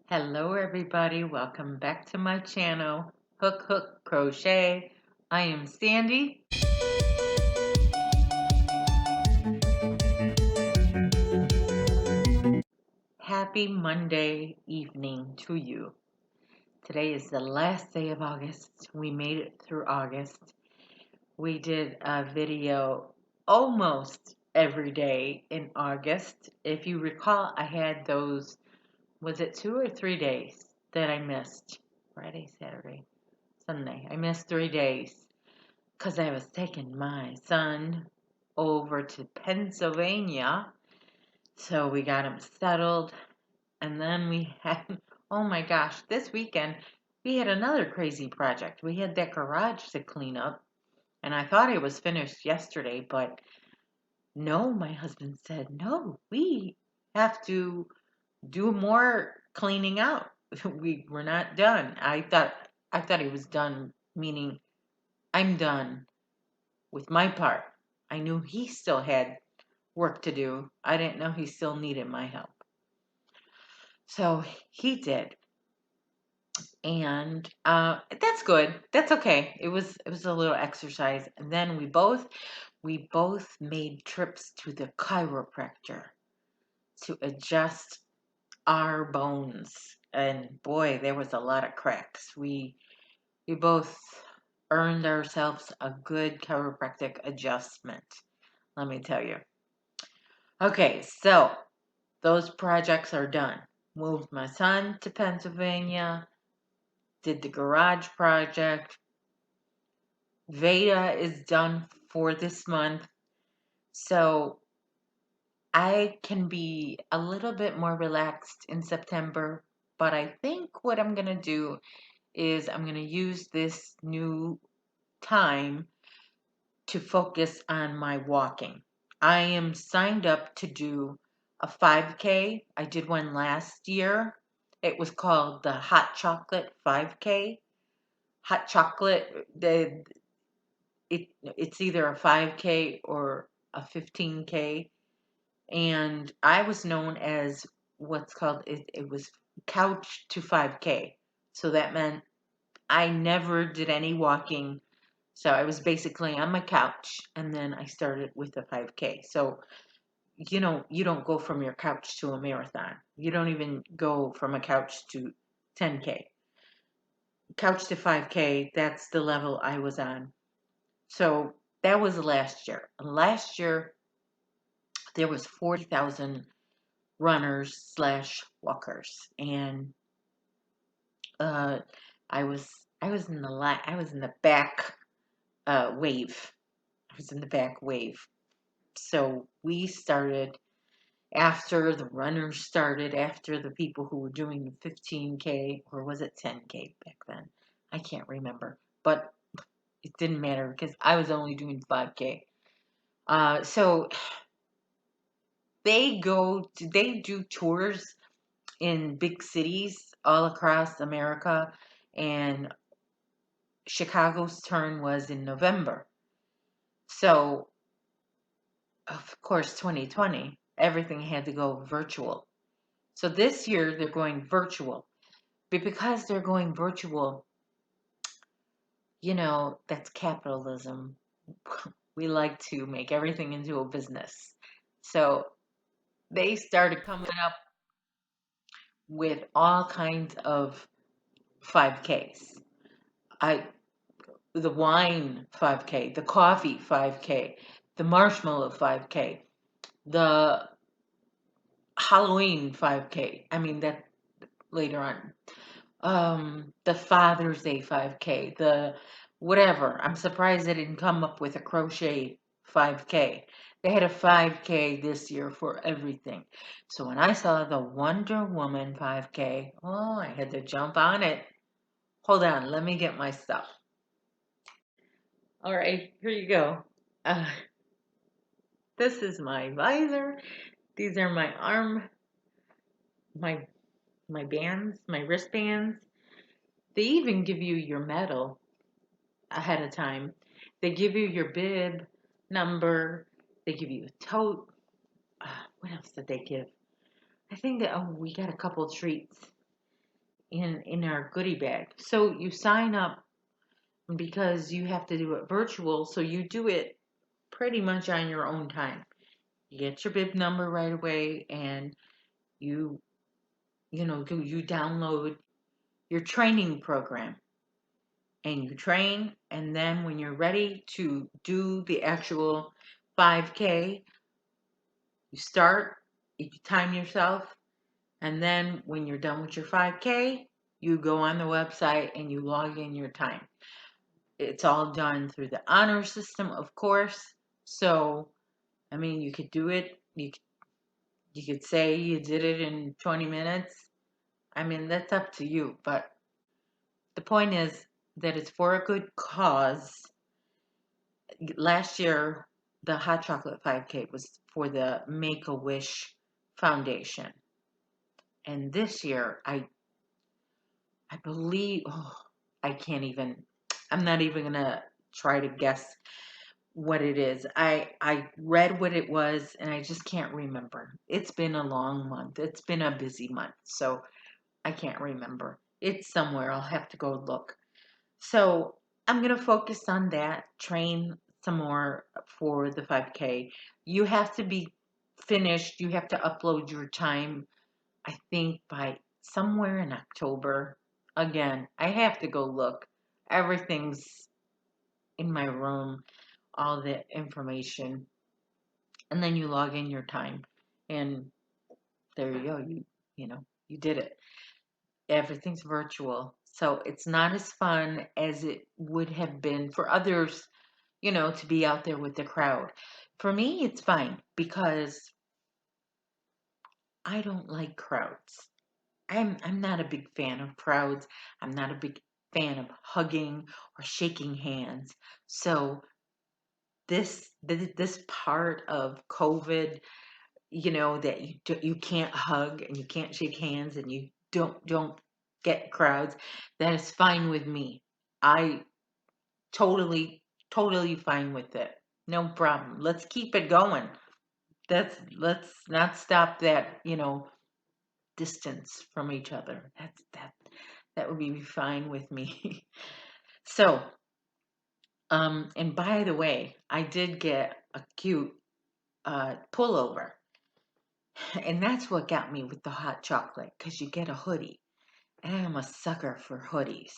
Hello everybody, welcome back to my channel, Hook Crochet. I am Sandy. Happy Monday evening to you. Today is the last day of August. We made it through August. We did a video almost every day in August. If you recall, I had those, was it 2 or 3 days that I missed? Friday, Saturday, Sunday. I missed 3 days because I was taking my son over to Pennsylvania. So we got him settled. And then we had, oh my gosh, this weekend we had another crazy project. We had that garage to clean up. And I thought it was finished yesterday, but no, my husband said, no, we have to do more cleaning out. We were not done. I thought he was done, meaning I'm done with my part. I knew he still had work to do. I didn't know he still needed my help. So he did. And that's good. That's okay. It was a little exercise. And then we both made trips to the chiropractor to adjust our bones. And boy, there was a lot of cracks. We both earned ourselves a good chiropractic adjustment, let me tell you. Okay, so those projects are done. Moved my son to Pennsylvania, did the garage project. Veda is done for this month. So I can be a little bit more relaxed in September. But I think what I'm going to do is I'm going to use this new time to focus on my walking. I am signed up to do a 5K. I did one last year. It was called the Hot Chocolate 5K. Hot chocolate, it's either a 5K or a 15K. And I was known as what's called, it was couch to 5K. So that meant I never did any walking. So I was basically on my couch and then I started with a 5K. So, you don't go from your couch to a marathon. You don't even go from a couch to 10K. Couch to 5K, that's the level I was on. So that was last year. Last year, there was 40,000 runners slash walkers. And uh, I was in the back wave. I was in the back wave. So we started after the runners started, after the people who were doing the 15K, or was it 10K back then? I can't remember. But it didn't matter because I was only doing 5K. So they do tours in big cities all across America, and Chicago's turn was in November. So, of course, 2020, everything had to go virtual. So this year they're going virtual. But because they're going virtual, that's capitalism. We like to make everything into a business. So they started coming up with all kinds of 5Ks. I the wine 5K, the coffee 5K, the marshmallow 5K, the Halloween 5K. I mean that later on. The Father's Day 5K, the whatever. I'm surprised they didn't come up with a crochet 5K. They had a 5K this year for everything. So when I saw the Wonder Woman 5K, oh, I had to jump on it. Hold on, let me get my stuff. All right, here you go. Uh, this is my visor. These are my my my bands, my wristbands. They even give you your medal ahead of time. They give you your bib number. They give you a tote. What else did they give? I think that we got a couple treats. in our goodie bag. So you sign up because you have to do it virtual, so you do it pretty much on your own time. You get your bib number right away, and you you download your training program, and you train, and then when you're ready to do the actual 5K, you start, you time yourself, and then when you're done with your 5K, you go on the website and you log in your time. It's all done through the honor system, of course. So, I mean, you could do it. You could say you did it in 20 minutes. I mean, that's up to you. But the point is that it's for a good cause. Last year, the hot chocolate 5K was for the Make a Wish Foundation. And this year, I believe, oh, I can't even, I'm not even going to try to guess what it is. I read what it was and I just can't remember. It's been a long month. It's been a busy month. So I can't remember. It's somewhere. I'll have to go look. So I'm going to focus on that, train some more for the 5K. You have to be finished. You have to upload your time, I think, by somewhere in October. Again, I have to go look. Everything's in my room, all the information. And then you log in your time. And there you go. You did it. Everything's virtual. So it's not as fun as it would have been for others, to be out there with the crowd. For me, it's fine because I don't like crowds. I'm not a big fan of crowds. I'm not a big fan of hugging or shaking hands. So this part of COVID, that you can't hug and you can't shake hands and you don't get crowds, that is fine with me. I totally fine with it. No problem. Let's keep it going. Let's not stop that, distance from each other. That would be fine with me. So, and by the way, I did get a cute pullover. And that's what got me with the hot chocolate, because you get a hoodie. And I'm a sucker for hoodies.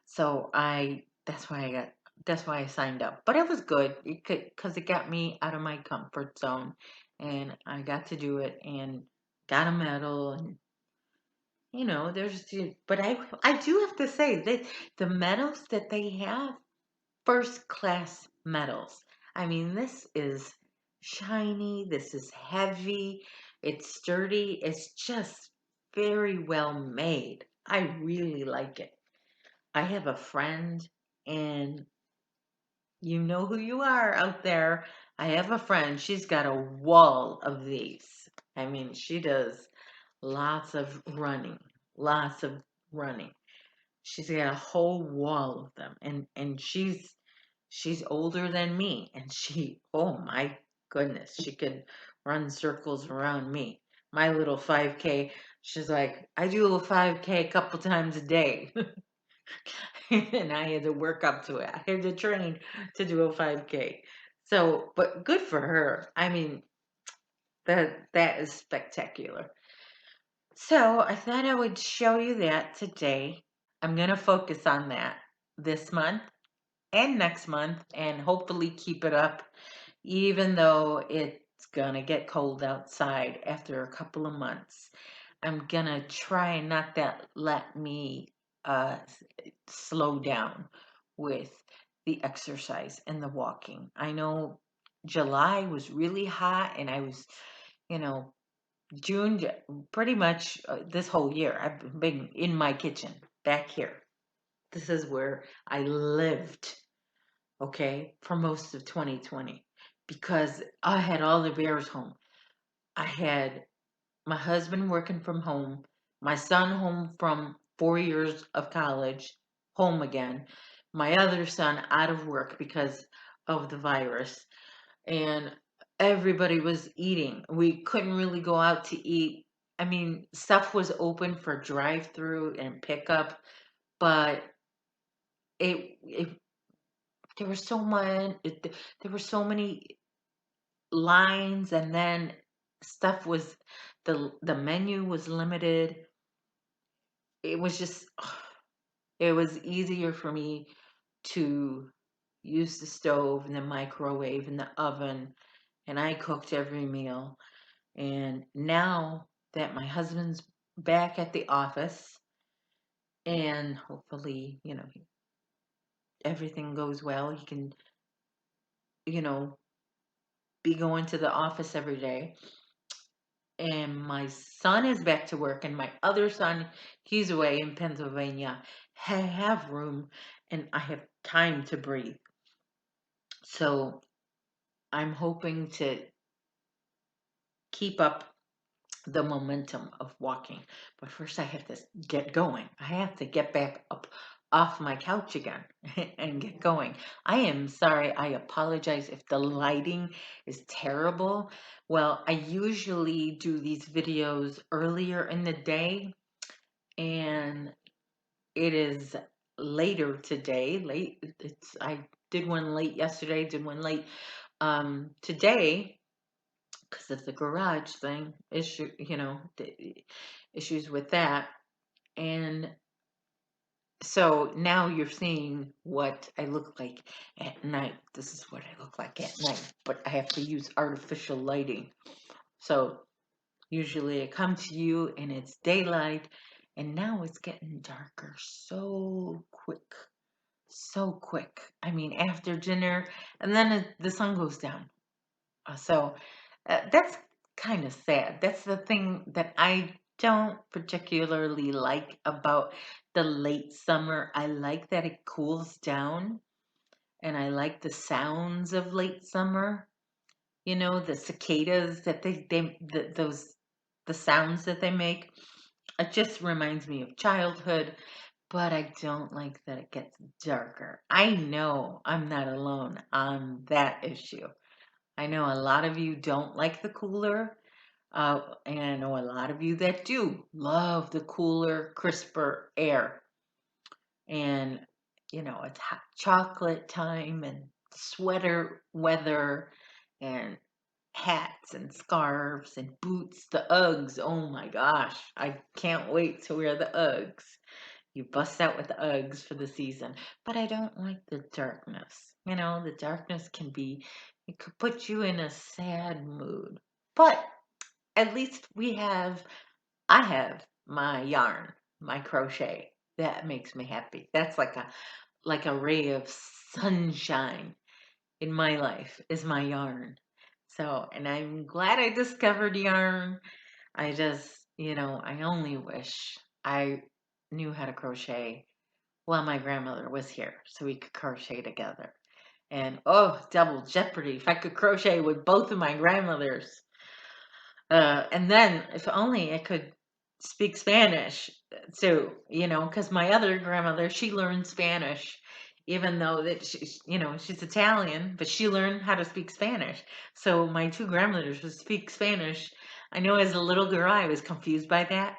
So that's why I signed up. But it was good because it got me out of my comfort zone, and I got to do it and got a medal. And but I do have to say that the medals that they have, first class medals. I mean, this is shiny, this is heavy, it's sturdy, it's just very well made. I really like it. I have a friend, and you know who you are out there. I have a friend, she's got a wall of these. I mean, she does lots of running, lots of running. She's got a whole wall of them, and she's older than me, and oh my goodness, she could run circles around me. My little 5K, she's like, I do a 5K a couple times a day. And I had to work up to it. I had to train to do a 5K. So, but good for her. I mean, that is spectacular. So I thought I would show you that today. I'm going to focus on that this month and next month, and hopefully keep it up, even though it's going to get cold outside after a couple of months. I'm going to try not that let me slow down with the exercise and the walking. I know July was really hot, and I was, you know, June, pretty much this whole year, I've been in my kitchen back here. This is where I lived, okay, for most of 2020, because I had all the bears home. I had my husband working from home, my son home from 4 years of college, home again, my other son out of work because of the virus, and everybody was eating. We couldn't really go out to eat I mean, stuff was open for drive-through and pickup, but it there was so much, there were so many lines, and then stuff was the menu was limited. It was just it was easier for me to use the stove and the microwave and the oven, and I cooked every meal. And now that my husband's back at the office, and hopefully, everything goes well, he can, you know, be going to the office every day. And my son is back to work, and my other son, he's away in Pennsylvania. I have room and I have time to breathe. So I'm hoping to keep up the momentum of walking. But first, I have to get going. I have to get back up off my couch again and get going. I am sorry. I apologize if the lighting is terrible. Well, I usually do these videos earlier in the day, and it is later today. Late. I did one late yesterday, did one late today because of the garage thing issue, the issues with that. And so now you're seeing what I look like at night. This is what I look like at night, but I have to use artificial lighting. So usually I come to you and it's daylight, and now it's getting darker so quick. So quick. I mean, after dinner, and then the sun goes down. So that's kind of sad. That's the thing that I don't particularly like about the late summer. I like that it cools down, and I like the sounds of late summer. The cicadas that the sounds that they make. It just reminds me of childhood, but I don't like that it gets darker. I know I'm not alone on that issue. I know a lot of you don't like the cooler, and I know a lot of you that do love the cooler, crisper air. And, it's hot chocolate time and sweater weather and hats and scarves and boots, the Uggs. Oh my gosh, I can't wait to wear the Uggs. You bust out with the Uggs for the season. But I don't like the darkness. The darkness it could put you in a sad mood. But at least I have my yarn, my crochet. That makes me happy. That's like a ray of sunshine in my life is my yarn. So, and I'm glad I discovered yarn. I just, I only wish I knew how to crochet while my grandmother was here so we could crochet together. And oh, double jeopardy. If I could crochet with both of my grandmothers. And then if only I could speak Spanish too, because my other grandmother, she learned Spanish, even though that she's Italian, but she learned how to speak Spanish. So my two grandmothers would speak Spanish. I know as a little girl, I was confused by that.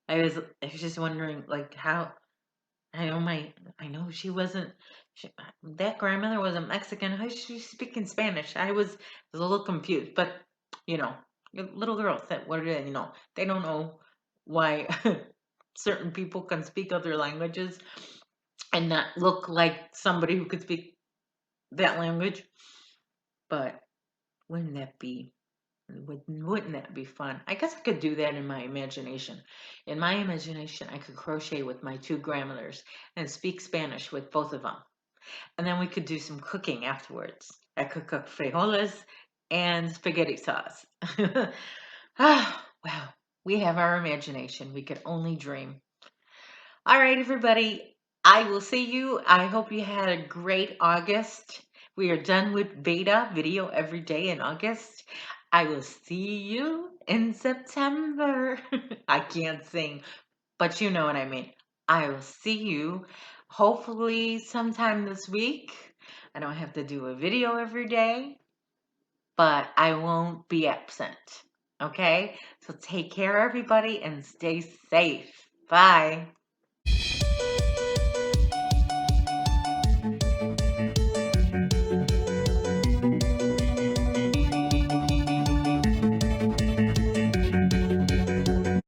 I was just wondering, like, how I know she wasn't. That grandmother wasn't Mexican. How is she speaking Spanish? I was a little confused, but you know, little girls that what are they? They don't know why certain people can speak other languages and not look like somebody who could speak that language. But wouldn't that be wouldn't that be fun? I guess I could do that in my imagination. In my imagination, I could crochet with my two grandmothers and speak Spanish with both of them. And then we could do some cooking afterwards. I could cook frijoles and spaghetti sauce. Ah, wow. We have our imagination. We could only dream. All right, everybody. I will see you. I hope you had a great August. We are done with Veda video every day in August. I will see you in September. I can't sing, but you know what I mean. I will see you hopefully sometime this week. I don't have to do a video every day, but I won't be absent. Okay? So take care, everybody, and stay safe. Bye.